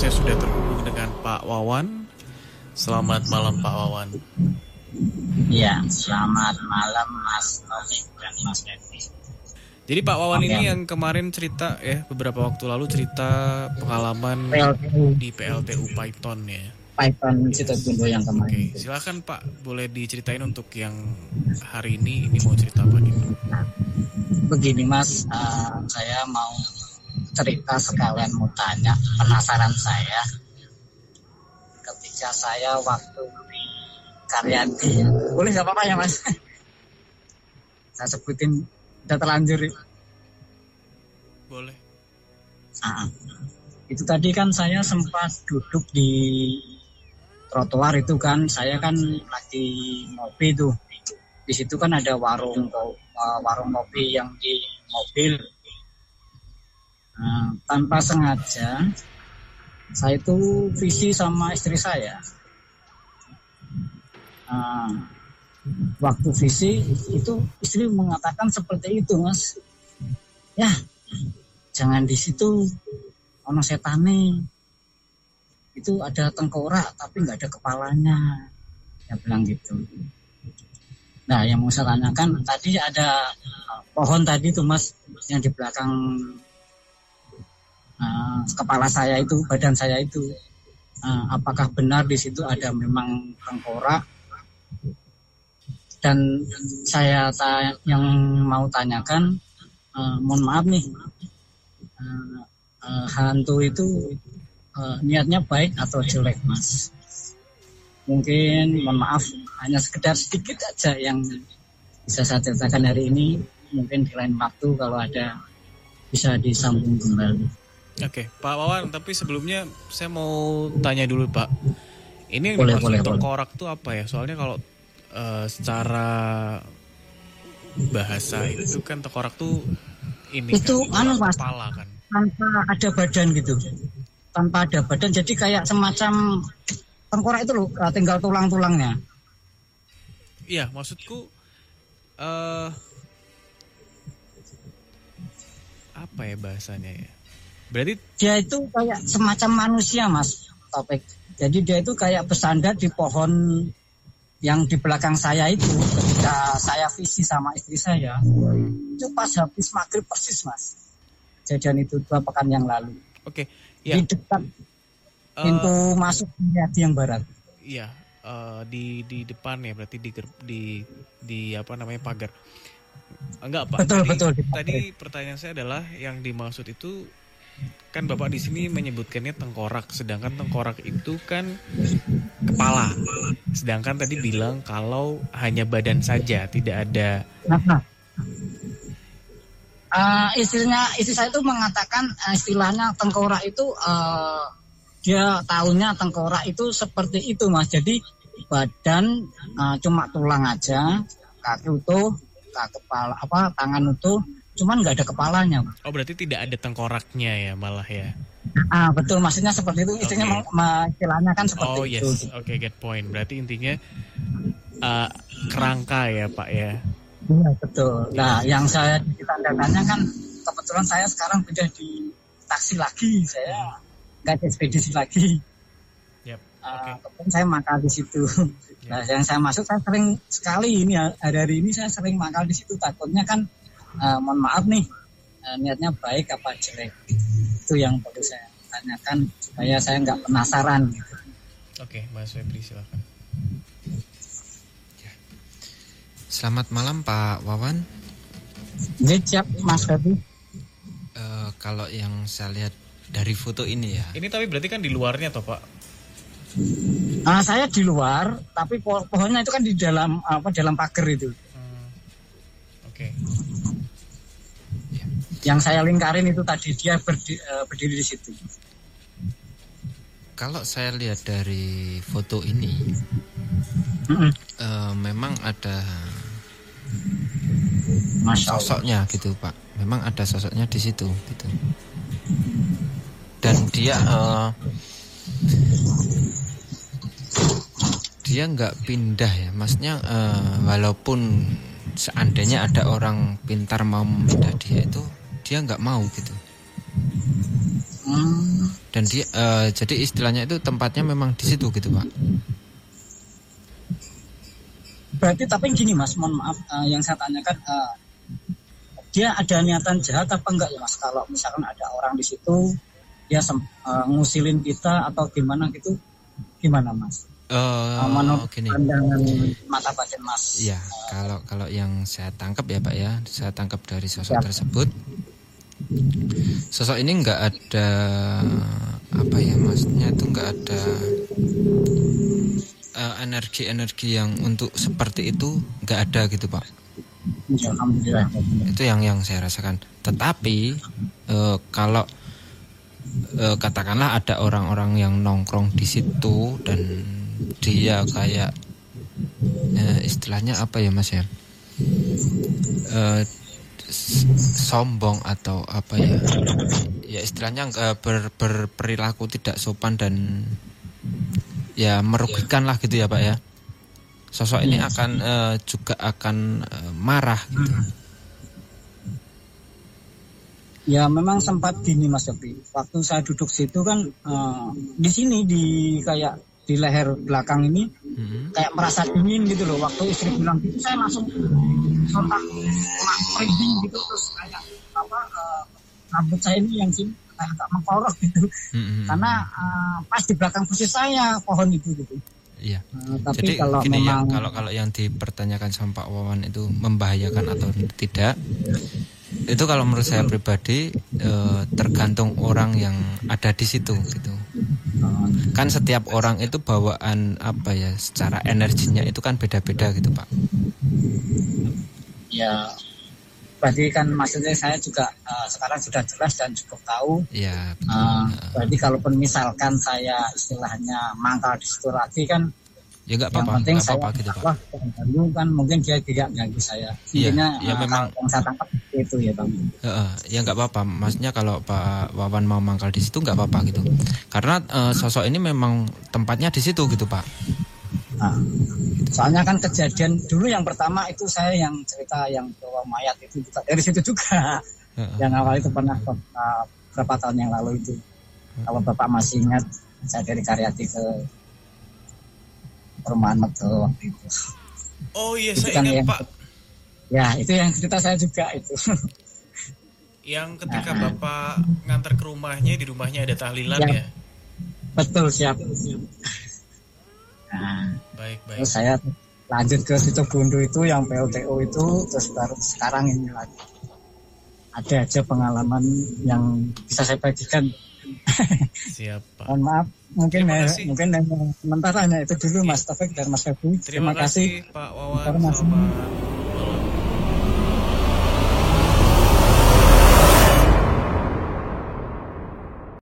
saya sudah terhubung dengan Pak Wawan. Selamat malam Pak Wawan. Ya, selamat malam Mas Taufik dan Mas Febri. Jadi Pak Wawan ini yang kemarin cerita ya, beberapa waktu lalu cerita pengalaman di PLTU Python ya. Python Situbondo yang kemarin. Oke, silakan Pak, boleh diceritain untuk yang hari ini mau cerita apa nih? Begini Mas, saya mau cerita sekalian mau tanya penasaran saya. Ketika saya waktu di Karyadi, boleh nggak apa-apa ya Mas? Saya sebutin udah terlanjur. Boleh. Itu tadi kan saya sempat duduk di trotoar itu kan, saya kan lagi ngopi tuh. Di situ kan ada warung kopi yang di mobil. Tanpa sengaja saya itu visi sama istri saya. Waktu visi itu istri mengatakan seperti itu Mas. Ya, jangan di situ, ono setane. Itu ada tengkorak tapi nggak ada kepalanya. Dia bilang gitu. Nah, yang mau saya tanyakan tadi ada pohon tadi tuh Mas yang di belakang kepala saya itu, badan saya itu. Apakah benar di situ ada memang tengkorak? Dan saya yang mau tanyakan, mohon maaf nih, hantu itu niatnya baik atau jelek Mas? Mungkin mohon maaf, hanya sekedar sedikit aja yang bisa saya ceritakan hari ini. Mungkin di lain waktu kalau ada bisa disambung kembali. Oke, Pak Wawan, tapi sebelumnya saya mau tanya dulu Pak. Ini yang boleh, dimaksud tengkorak itu apa ya? Soalnya kalau secara bahasa itu kan tengkorak tuh ini itu kan, Mas, kepala kan. Tanpa ada badan gitu. Tanpa ada badan, jadi kayak semacam tengkorak itu loh, tinggal tulang-tulangnya. Iya, maksudku apa ya bahasanya ya? Berarti dia itu kayak semacam manusia Mas Topik. Jadi dia itu kayak bersandar di pohon yang di belakang saya itu ketika saya visi sama istri saya. Itu pas habis maghrib persis Mas. Kejadian itu 2 pekan yang lalu. Oke, ya. Di dekat pintu masuk Karyadi yang barat. Iya, di depan ya, berarti di apa namanya, pagar. Enggak Pak. Betul. Tadi pertanyaan saya adalah yang dimaksud itu kan Bapak di sini menyebutkannya tengkorak, sedangkan tengkorak itu kan kepala. Sedangkan tadi bilang kalau hanya badan saja, tidak ada. Istri saya itu mengatakan istilahnya tengkorak itu dia tahunya tengkorak itu seperti itu Mas. Jadi badan cuma tulang aja, kaki utuh, kepala tangan utuh, cuman nggak ada kepalanya. Oh, berarti tidak ada tengkoraknya ya malah ya. Betul, maksudnya seperti itu. Istrinya istilahnya kan seperti itu. Oh yes, oke, get point. Berarti intinya kerangka ya Pak ya. Iya betul. Nah, yang saya ditandatannya kan kebetulan saya sekarang udah di taksi lagi, saya nggak di ekspedisi lagi. Yep. Kemudian saya makal di situ. Nah, yang saya masuk saya sering sekali ini hari ini saya sering makal di situ. Takutnya kan mohon maaf nih, niatnya baik apa jelek, itu yang perlu saya tanyakan supaya saya nggak penasaran gitu. Oke, Mas Febri silakan. Selamat malam Pak Wawan. Siap Mas Febri. Kalau yang saya lihat dari foto ini ya. Ini tapi berarti kan di luarnya toh Pak? Saya di luar, tapi pohonnya itu kan di dalam dalam pagar itu. Oke. Yang saya lingkarin itu tadi dia berdiri di situ. Kalau saya lihat dari foto ini, memang ada sosoknya gitu Pak. Memang ada sosoknya di situ gitu. Dan dia nggak pindah ya, maksudnya walaupun seandainya ada orang pintar mau memindah dia itu, dia nggak mau gitu. Dan dia jadi istilahnya itu tempatnya memang di situ gitu Pak. Berarti tapi gini Mas, mohon maaf yang saya tanyakan dia ada niatan jahat apa enggak ya Mas? Kalau misalkan ada orang di situ dia ngusilin kita atau gimana gitu, gimana Mas? Menurut pandangan mata batin Mas. Ya, kalau yang saya tangkap ya Pak ya, saya tangkap dari sosok tersebut. Sosok ini enggak ada apa ya maksudnya itu enggak ada energi-energi yang untuk seperti itu enggak ada gitu Pak. Alhamdulillah. Itu yang saya rasakan. Tetapi kalau katakanlah ada orang-orang yang nongkrong di situ dan dia kayak istilahnya apa ya Mas ya, sombong atau apa ya, ya istilahnya berperilaku tidak sopan dan ya merugikan lah gitu ya Pak ya. Sosok ini akan juga akan marah gitu. Ya memang sempat gini Mas Yopi. Waktu saya duduk situ kan di sini di kayak di leher belakang ini kayak merasa dingin gitu loh. Waktu istri bilang gitu saya langsung sontak merinding gitu, terus kayak rambut saya ini yang sini kayak agak mengkorok gitu. Karena pas di belakang posisi saya pohon itu gitu. Iya. Tapi jadi kalau gini memang ya, kalau yang dipertanyakan sama Pak Wawan itu membahayakan atau tidak, itu kalau menurut saya pribadi tergantung orang yang ada di situ gitu. Kan setiap orang itu bawaan apa ya, secara energinya itu kan beda-beda gitu Pak. Ya berarti kan maksudnya saya juga sekarang sudah jelas dan cukup tahu. Iya. Berarti kalaupun misalkan saya istilahnya mangkal di situ lagi kan, ya nggak apa-apa, yang penting nggak saya apa-apa gitu Pak. Dulu kan mungkin dia tidak ganggu saya. Iya, ya memang yang saya tangkap itu ya Bang. Ya nggak apa-apa. Maksudnya kalau Pak Wawan mau mangkal di situ nggak apa-apa gitu. Karena sosok ini memang tempatnya di situ gitu Pak. Nah, soalnya kan kejadian dulu yang pertama itu saya yang cerita yang bawa mayat itu juga dari situ juga. Yang awal itu pernah beberapa tahun yang lalu itu. Kalau Bapak masih ingat, saya dari Karyati ke perumahan Meto waktu itu. Oh iya, itu saya ingat Pak. Ya itu yang cerita saya juga itu. Yang ketika Bapak nganter ke rumahnya, di rumahnya ada tahlilan ya? Betul, siap. Nah, baik. Terus saya lanjut ke situ Bundu itu yang PLTO itu, terus baru sekarang ini lagi. Ada aja pengalaman yang bisa saya bagikan. Siap Pak. Mohon maaf, mungkin sementara hanya itu dulu Mas Taufik dan Mas Febu. Terima kasih Pak Wawan. Selamat.